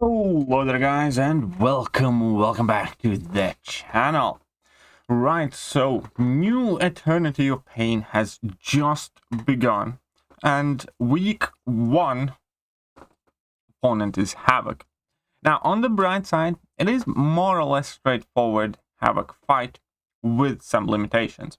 Hello there guys, and welcome back to the channel. Right, so new Eternity of Pain has just begun, and week 1 opponent is Havok. Now on the bright side, it is more or less straightforward Havok fight with some limitations.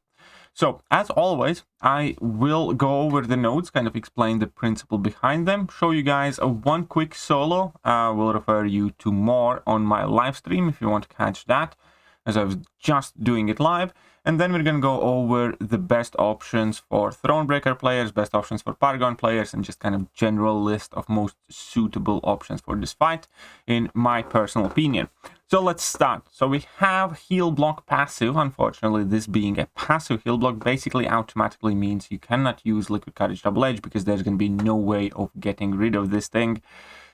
So, as always, I will go over the nodes, kind of explain the principle behind them, show you guys one quick solo. I will refer you to more on my live stream if you want to catch that, as I was just doing it live. And then we're going to go over the best options for Thronebreaker players, best options for Paragon players, and just kind of general list of most suitable options for this fight, in my personal opinion. So let's start. So we have heal block passive. Unfortunately, this being a passive heal block basically automatically means you cannot use Liquid Courage Double Edge because there's going to be no way of getting rid of this thing.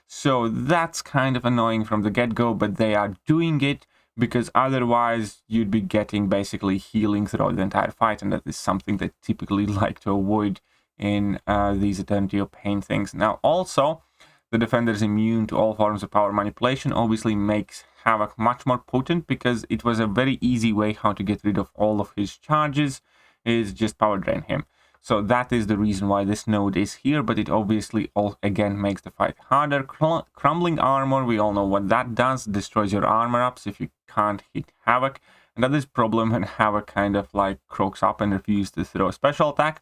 So that's kind of annoying from the get-go, but they are doing it because otherwise you'd be getting basically healing throughout the entire fight, and that is something they typically like to avoid in these Eternity of Pain things. Now also, the defender is immune to all forms of power manipulation, obviously makes Havok much more potent, because it was a very easy way how to get rid of all of his charges, is just power drain him. So that is the reason why this node is here, but it obviously again makes the fight harder. Crumbling armor, we all know what that does, destroys your armor ups if you can't hit Havok, and that is problem when Havok kind of like croaks up and refuses to throw a special attack.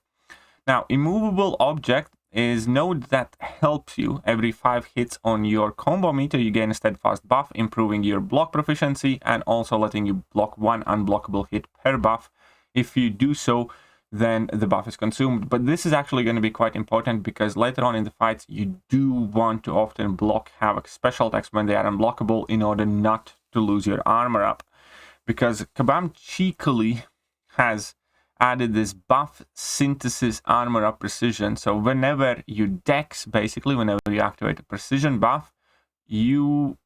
Now, immovable object is node that helps you. Every 5 hits on your combo meter, you gain a steadfast buff, improving your block proficiency and also letting you block 1 unblockable hit per buff. If you do so, then the buff is consumed. But this is actually going to be quite important, because later on in the fights you do want to often block Havok's special attacks when they are unblockable in order not to lose your armor up, because Kabam cheekily has added this buff synthesis armor up precision. So whenever you dex, basically whenever you activate a precision buff, you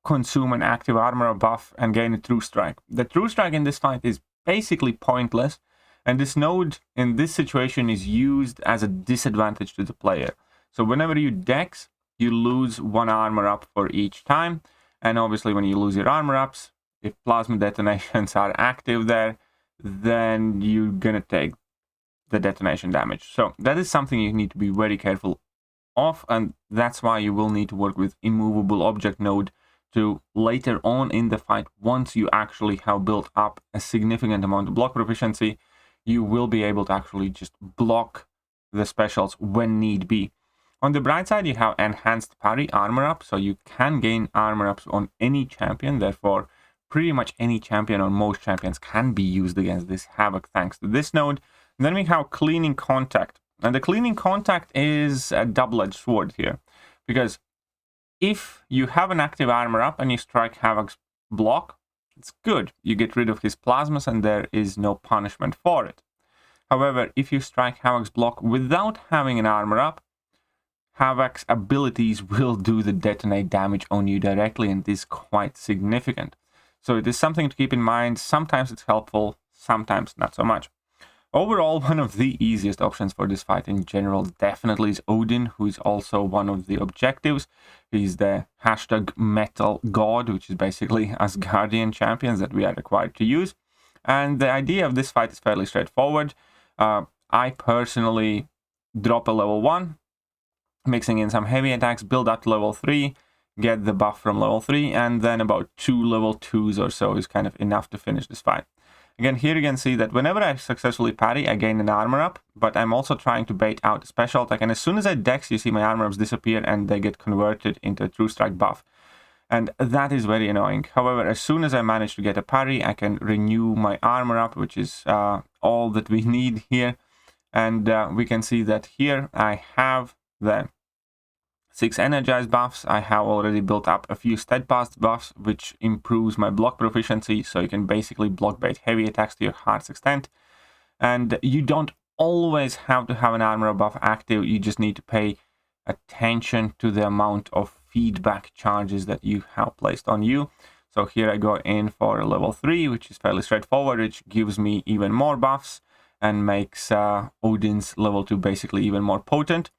consume an active armor buff and gain a true strike. The true strike in this fight is basically pointless, and this node in this situation is used as a disadvantage to the player. So whenever you dex, you lose 1 armor up for each time, and obviously when you lose your armor ups, if plasma detonations are active there, then you're gonna take the detonation damage. So that is something you need to be very careful of, and that's why you will need to work with immovable object node to later on in the fight, once you actually have built up a significant amount of block proficiency, you will be able to actually just block the specials when need be. On the bright side, you have enhanced parry armor up, so you can gain armor ups on any champion. Therefore, pretty much any champion or most champions can be used against this Havok thanks to this node. And then we have Cleaning Contact. And the Cleaning Contact is a double-edged sword here, because if you have an active armor up and you strike Havok's block, it's good. You get rid of his plasmas and there is no punishment for it. However, if you strike Havok's block without having an armor up, Havok's abilities will do the detonate damage on you directly, and this is quite significant. So it is something to keep in mind. Sometimes it's helpful, sometimes not so much. Overall, one of the easiest options for this fight in general definitely is Odin, who is also one of the objectives. He's the hashtag metal god, which is basically Asgardian champions that we are required to use. And the idea of this fight is fairly straightforward. I personally drop a level 1, mixing in some heavy attacks, build up to level 3, get the buff from level 3, and then about 2 level 2s or so is kind of enough to finish this fight. Again, here you can see that whenever I successfully parry, I gain an armor up, but I'm also trying to bait out a special attack, and as soon as I dex, you see my armor ups disappear and they get converted into a true strike buff. And that is very annoying. However, as soon as I manage to get a parry, I can renew my armor up, which is all that we need here. And we can see that here I have the 6 energized buffs. I have already built up a few steadfast buffs, which improves my block proficiency, so you can basically block bait heavy attacks to your heart's extent. And you don't always have to have an armor buff active, you just need to pay attention to the amount of feedback charges that you have placed on you. So here I go in for a level 3, which is fairly straightforward, which gives me even more buffs and makes Odin's level 2 basically even more potent.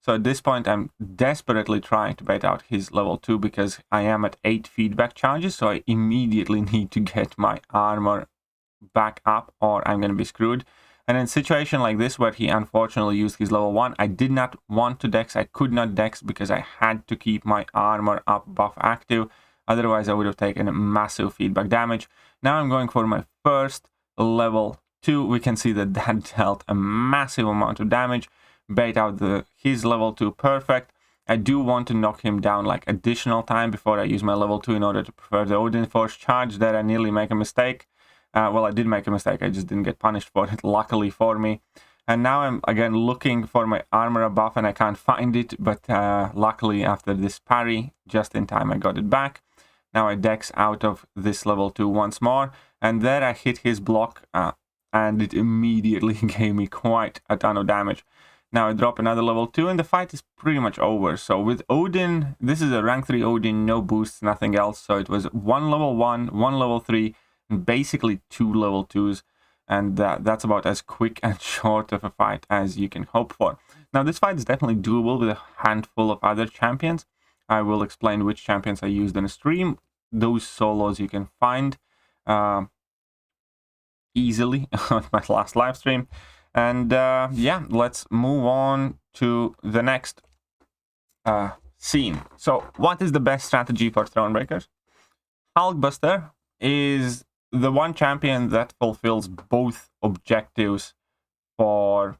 So at this point, I'm desperately trying to bait out his level 2 because I am at 8 feedback charges. So I immediately need to get my armor back up or I'm going to be screwed. And in a situation like this where he unfortunately used his level 1, I did not want to dex. I could not dex because I had to keep my armor up buff active. Otherwise, I would have taken a massive feedback damage. Now I'm going for my first level 2. We can see that that dealt a massive amount of damage. Bait out his level 2 perfect. I do want to knock him down like additional time before I use my level 2 in order to prefer the Odin Force charge. There I nearly make a mistake. Well, I did make a mistake. I just didn't get punished for it, luckily for me. And now I'm again looking for my armor buff and I can't find it. But luckily after this parry, just in time I got it back. Now I dex out of this level 2 once more. And there I hit his block and it immediately gave me quite a ton of damage. Now I drop another level 2 and the fight is pretty much over. So with Odin, this is a rank 3 Odin, no boosts, nothing else. So it was 1 level 1, 1 level 3, and basically 2 level 2s. And that's about as quick and short of a fight as you can hope for. Now this fight is definitely doable with a handful of other champions. I will explain which champions I used in a stream. Those solos you can find easily on my last live stream. And yeah, let's move on to the next scene. So what is the best strategy for Thronebreakers? Hulkbuster is the one champion that fulfills both objectives for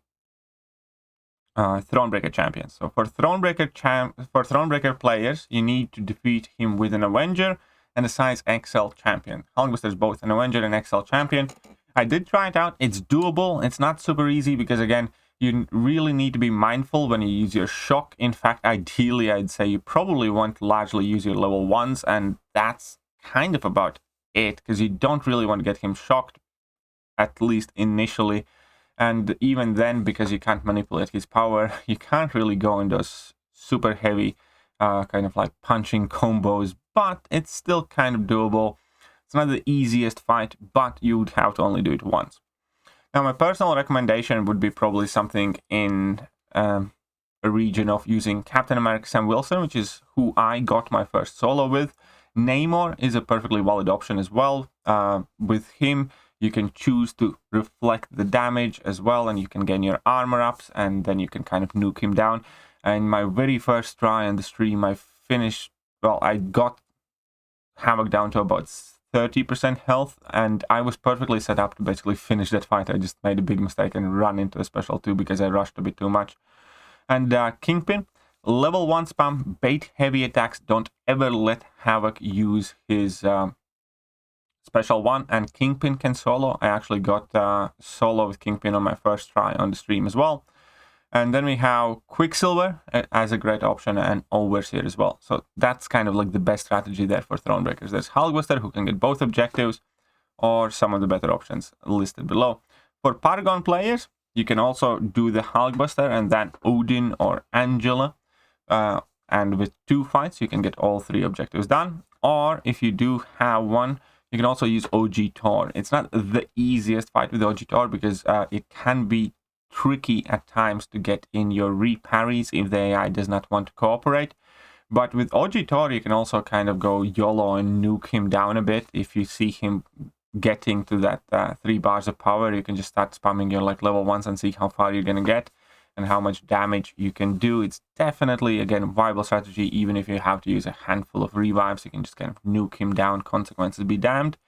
Thronebreaker champions. So for Thronebreaker players, you need to defeat him with an Avenger and a size XL champion. Hulkbuster is both an Avenger and XL champion. I did try it out. It's doable. It's not super easy because, again, you really need to be mindful when you use your shock. In fact, ideally, I'd say you probably want to largely use your level 1s, and that's kind of about it because you don't really want to get him shocked, at least initially. And even then, because you can't manipulate his power, you can't really go in those super heavy kind of like punching combos, but it's still kind of doable. It's not the easiest fight, but you would have to only do it once. Now, my personal recommendation would be probably something in a region of using Captain America Sam Wilson, which is who I got my first solo with. Namor is a perfectly valid option as well. With him, you can choose to reflect the damage as well, and you can gain your armor ups, and then you can kind of nuke him down. And my very first try on the stream, I finished, well, I got Havok down to about 30% health, and I was perfectly set up to basically finish that fight. I just made a big mistake and ran into a special 2 because I rushed a bit too much. And Kingpin, level 1 spam, bait heavy attacks. Don't ever let Havok use his special 1, and Kingpin can solo. I actually got solo with Kingpin on my first try on the stream as well. And then we have Quicksilver as a great option and Overseer as well. So that's kind of like the best strategy there for Thronebreakers. There's Hulkbuster, who can get both objectives, or some of the better options listed below. For Paragon players, you can also do the Hulkbuster and then Odin or Angela. And with 2 fights, you can get all 3 objectives done. Or if you do have one, you can also use OG Thor. It's not the easiest fight with OG Thor because it can be tricky at times to get in your re-parries if the AI does not want to cooperate. But with OG Thor, you can also kind of go YOLO and nuke him down a bit. If you see him getting to that 3 bars of power, you can just start spamming your like level 1s and see how far you're going to get and how much damage you can do. It's definitely, again, a viable strategy. Even if you have to use a handful of revives, you can just kind of nuke him down, consequences be damned.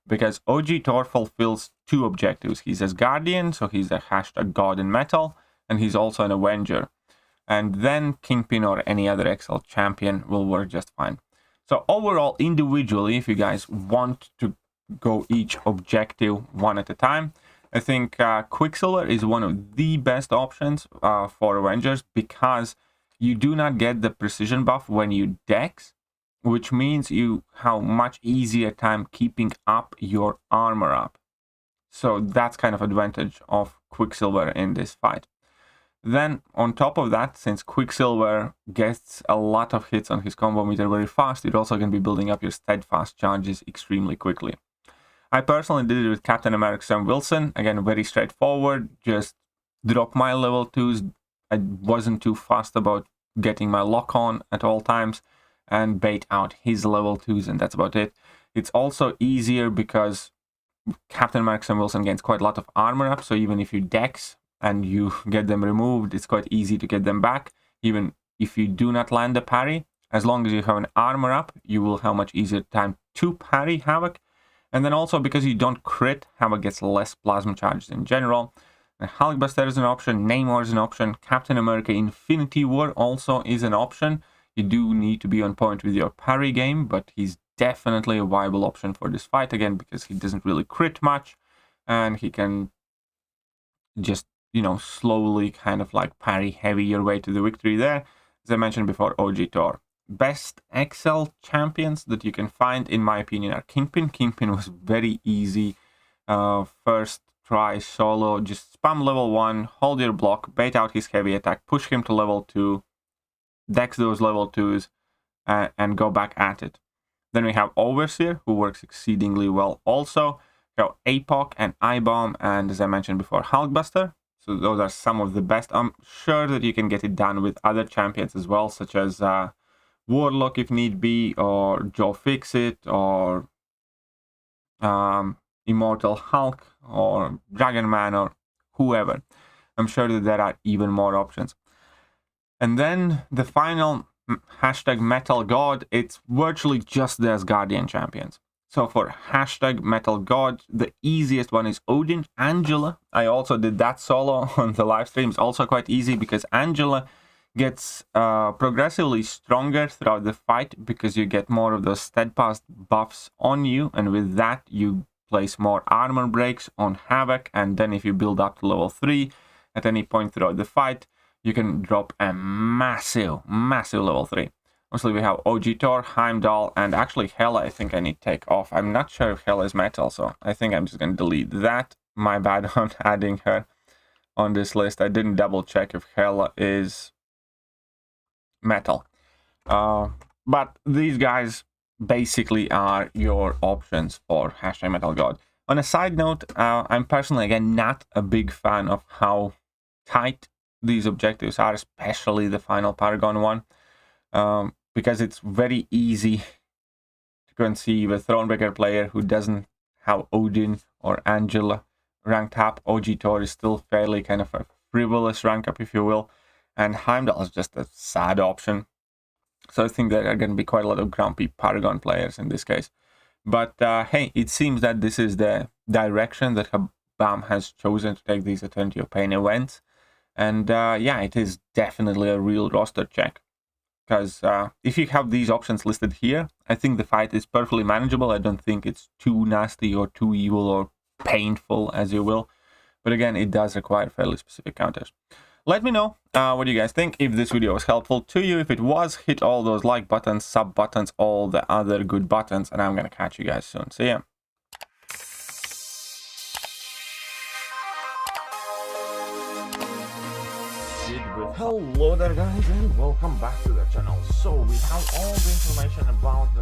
Because OG Thor fulfills 2 objectives. He's a Guardian, so he's a hashtag God in Metal, and he's also an Avenger. And then Kingpin or any other XL champion will work just fine. So overall, individually, if you guys want to go each objective one at a time, I think Quicksilver is one of the best options for Avengers because you do not get the precision buff when you dex, which means you have much easier time keeping up your armor up. So that's kind of advantage of Quicksilver in this fight. Then on top of that, since Quicksilver gets a lot of hits on his combo meter very fast, you're also going to be building up your steadfast charges extremely quickly. I personally did it with Captain America Sam Wilson. Again, very straightforward. Just drop my level 2s, I wasn't too fussed about getting my lock on at all times and bait out his level 2s, and that's about it. It's also easier because Captain America and Wilson gains quite a lot of armor up, so even if you dex and you get them removed, it's quite easy to get them back. Even if you do not land a parry, as long as you have an armor up, you will have much easier time to parry Havok. And then also because you don't crit, Havok gets less plasma charges in general. And Hulkbuster is an option, Namor is an option, Captain America Infinity War also is an option. You do need to be on point with your parry game, but he's definitely a viable option for this fight again because he doesn't really crit much and he can just, you know, slowly kind of like parry heavy your way to the victory there. As I mentioned before, OG Thor. Best XL champions that you can find, in my opinion, are Kingpin. Kingpin was very easy. First try solo, just spam level 1, hold your block, bait out his heavy attack, push him to level 2, dex those level 2s, and go back at it. Then we have Overseer, who works exceedingly well also. We have APOC and I-Bomb, and as I mentioned before, Hulkbuster. So those are some of the best. I'm sure that you can get it done with other champions as well, such as Warlock if need be, or Joe Fixit, or Immortal Hulk, or Dragon Man, or whoever. I'm sure that there are even more options. And then the final hashtag Metal God, it's virtually just the Asgardian champions. So for hashtag Metal God, the easiest one is Odin. Angela, I also did that solo on the live stream. It's also quite easy because Angela gets progressively stronger throughout the fight because you get more of those steadfast buffs on you, and with that you place more armor breaks on Havok, and then if you build up to level 3 at any point throughout the fight, you can drop a massive level 3. Mostly we have OG Thor, Heimdall, and actually Hela I think I need to take off. I'm not sure if Hela is metal, so I think I'm just going to delete that. My bad on adding her on this list. I didn't double check if Hela is metal. But these guys basically are your options for hashtag Metal God. On a side note, I'm personally, again, not a big fan of how tight these objectives are, especially the final Paragon one. Because it's very easy to conceive a Thronebreaker player who doesn't have Odin or Angela ranked up. OG Thor is still fairly kind of a frivolous rank up, if you will, and Heimdall is just a sad option. So I think there are going to be quite a lot of grumpy Paragon players in this case. But hey, it seems that this is the direction that BAM has chosen to take these Eternity of Pain events. And yeah, it is definitely a real roster check. Because if you have these options listed here, I think the fight is perfectly manageable. I don't think it's too nasty or too evil or painful, as you will. But again, it does require fairly specific counters. Let me know what you guys think, if this video was helpful to you. If it was, hit all those like buttons, sub buttons, all the other good buttons, and I'm going to catch you guys soon. See ya. Hello there guys, and welcome back to the channel. So we have all the information about the